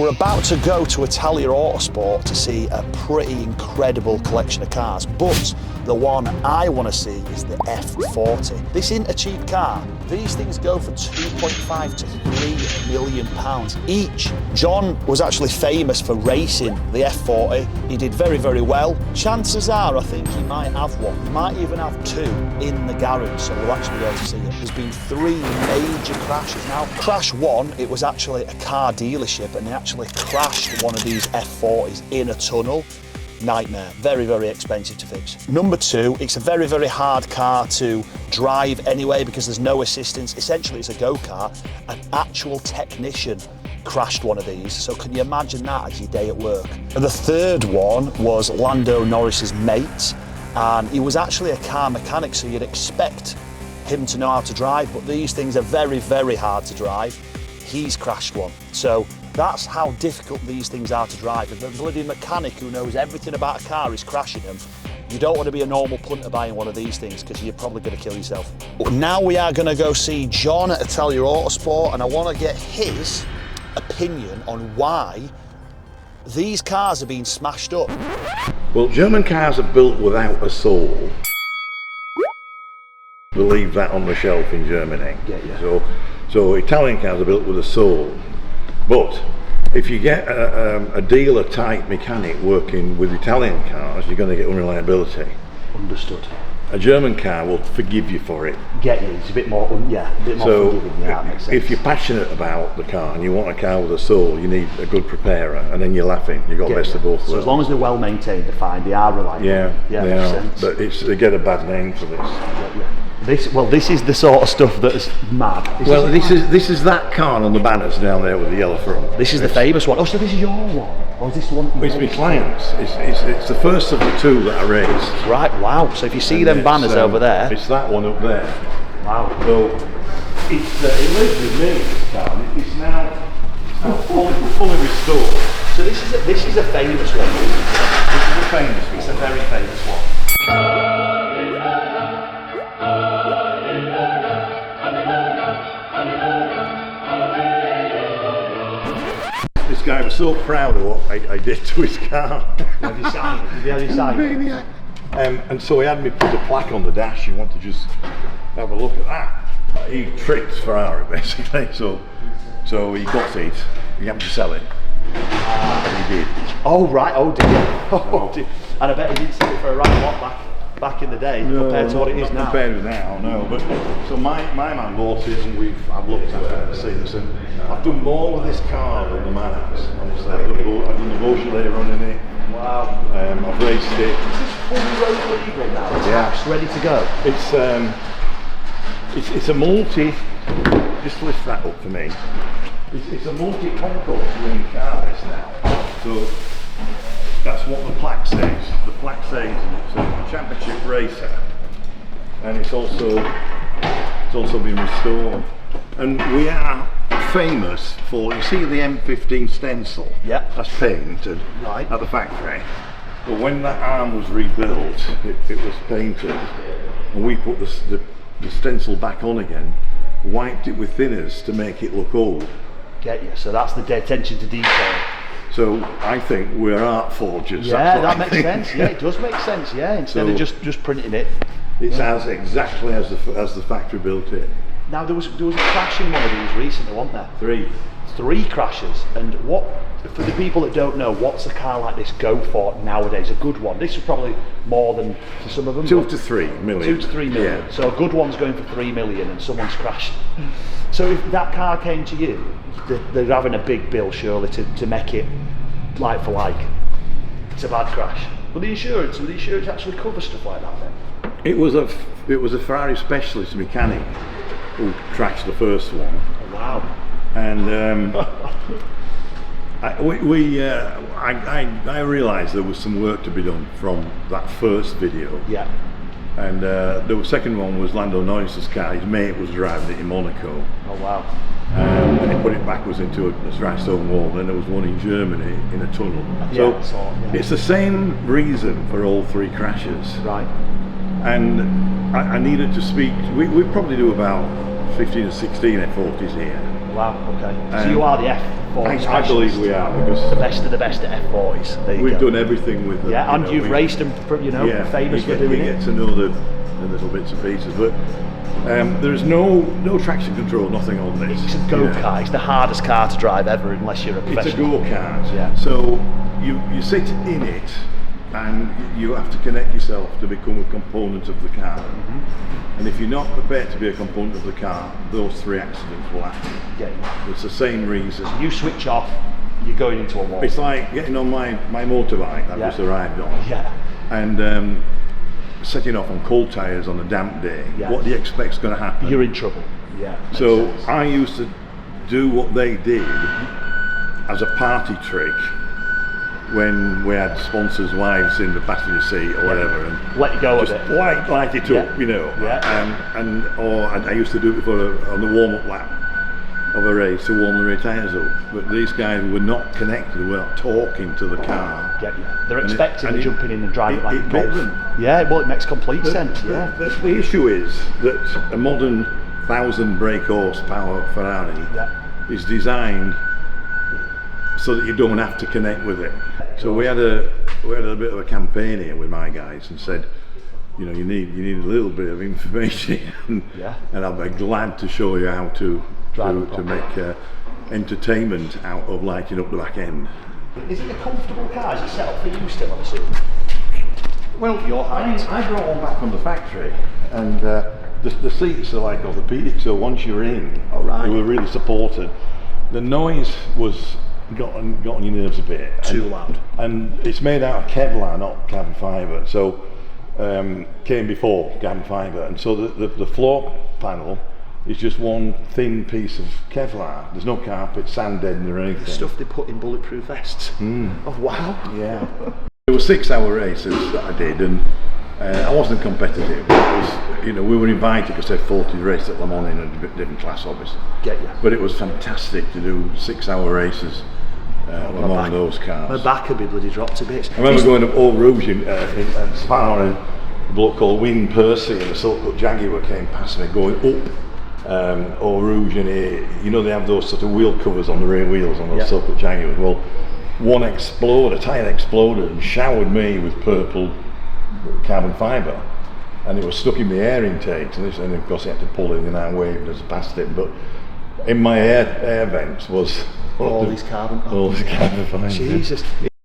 we're about to go to Italia Autosport to see a pretty incredible collection of cars, but the one I want to see is the F40. This isn't a cheap car. These things go for 2.5 to 3 million pounds each. John was actually famous for racing the F40. He did very, very well. Chances are, I think he might have one. He might even have two in the garage, so we'll actually go to see it. There's been 3 major crashes. Now, crash 1, it was actually a car dealership, and they actually crashed one of these F40s in a tunnel. Nightmare, very, very expensive to fix. Number 2, it's a very, very hard car to drive anyway because there's no assistance. Essentially, it's a go-kart. An actual technician crashed one of these, so can you imagine that as your day at work? And the third one was Lando Norris's mate, and he was actually a car mechanic, so you'd expect him to know how to drive, but these things are very, very hard to drive. He's crashed one. So that's how difficult these things are to drive. If a bloody mechanic who knows everything about a car is crashing them, you don't want to be a normal punter buying one of these things because you're probably going to kill yourself. But now we are going to go see John at Italia Autosport, and I want to get his opinion on why these cars are being smashed up. Well, German cars are built without a soul. We'll leave that on the shelf in Germany. Yeah. So Italian cars are built with a soul. But if you get a dealer type mechanic working with Italian cars, you're going to get unreliability. Understood. A German car will forgive you for it. Get you, it's a bit more, yeah, a bit more forgiving, yeah, that makes sense. If you're passionate about the car and you want a car with a soul, you need a good preparer, and then you're laughing, you've got best of both worlds. So as long as they're well maintained, they're fine, they are reliable. Yeah, they are, sense. but they get a bad name for this. This is the sort of stuff that's mad. This is that car on the banners down there with the yellow front. This is the famous one. Oh, so this is your one? Or is this the one? It's my clients. It's the first of the 2 that I raised. Right, wow. So if you see them banners over there. It's that one up there. Wow. So it lives with me, this car. It's now fully restored. So this is a famous one. This is a famous one. It's a very famous one. This guy was so proud of what I did to his car. Have you signed it? Did you sign it? And so he had me put a plaque on the dash. You want to just have a look at that. He tricked Ferrari basically. So he got it. He had to sell it. And he did. Oh right. Oh dear. Oh dear. And I bet he didn't sell it for a right lot back in the day compared to what it is now. Compared with now, no. But so my man bought it, and I've looked at it since, and I've done more with this car than the man has. Honestly, I've done the motion later on in it. Wow. I've raced it. Is this fully road legal now? It's ready to go. It's a multi. Just lift that up for me. It's a multi-concourse winning car this now. So that's what the plaque says. The plaque says it's a championship racer, and it's also been restored. And we are famous for, you see the M15 stencil? Yeah. That's painted at the factory. But when that arm was rebuilt, it was painted, and we put the stencil back on again, wiped it with thinners to make it look old. Get you. So that's the attention to detail. So I think we're art forgers. Yeah, that makes sense. Yeah, it does make sense. Yeah, instead of just printing it. It's as exactly as the factory built it. Now there was a crash in one of these recently, wasn't there? 3 crashes. And what, for the people that don't know, what's a car like this go for nowadays? A good one. This is probably more than for some of them. 2 to 3 million. 2 to 3 million. Yeah. So a good one's going for 3 million, and someone's crashed. So if that car came to you, they're having a big bill surely to make it like for like. It's a bad crash. Will the insurance actually cover stuff like that then? It was a Ferrari specialist mechanic who crashed the first one. Oh, wow. And I realised there was some work to be done from that first video. Yeah. And the second one was Lando Norris's car. His mate was driving it in Monaco. Oh wow. And he put it backwards into a dry stone wall. Then there was one in Germany in a tunnel. It's the same reason for all 3 crashes. Right. And I needed to speak. We probably do about 15 or 16 F40s here. Wow, okay. So you are the F40 I believe we are, the because best of the best at F40s. There you we've go. done everything with them. Yeah, and you've raced them, you know, famous for doing you get to know the little bits and pieces, but there's no traction control, nothing on this. It's a go-kart. It's the hardest car to drive ever, unless you're a professional. It's a go-kart. Yeah. So you sit in it, and you have to connect yourself to become a component of the car. And if you're not prepared to be a component of the car, those 3 accidents will happen. Yeah. It's the same reason. You switch off, you're going into a wall. It's like getting on my motorbike that just arrived on. Yeah. And setting off on cold tyres on a damp day. Yeah. What do you expect's going to happen? You're in trouble. Yeah. So I used to do what they did as a party trick when we had sponsors' wives in the passenger seat or whatever, and let you go just with it. light it up, you know. Yeah. Or I used to do it on the warm-up lap of a race to warm the rear tyres up. But these guys were not connected, were not talking to the car. Get you. They're expecting jumping in and driving like a bit golf. them. Yeah, well, it makes complete sense. The issue is that a modern 1,000 brake horsepower Ferrari is designed so that you don't have to connect with it. So we had a bit of a campaign here with my guys and said, you know, you need a little bit of information, and I'll be glad to show you how to make entertainment out of lighting up the back end. Is it a comfortable car? Is it set up for you still, I'm assuming? Well, your height. I brought one back from the factory, and the seats are like orthopedic, so once you're in, they were really supported. The noise got on your nerves a bit. Too loud. And it's made out of Kevlar, not carbon fibre, so came before carbon fibre, and so the floor panel is just one thin piece of Kevlar. There's no carpet, sand deadening or anything. The stuff they put in bulletproof vests. Oh wow. Yeah. There were 6-hour races that I did, and I wasn't competitive. It was, you know, we were invited because F40 raced at Le Mans in a different class, obviously. Get you. But it was fantastic to do 6-hour races among those cars. My back would be bloody dropped to bits. I remember going up Eau Rouge in Spa, and a bloke called Wayne Percy and a Silkwood Jaguar came past me going up Eau Rouge, and you know they have those sort of wheel covers on the rear wheels on those Silkwood Jaguars. Well, one exploded, a tyre exploded and showered me with purple carbon fibre, and it was stuck in the air intakes, and of course he had to pull it in and I waved as I passed it, but in my air vents was all these carbon fibre. Jesus.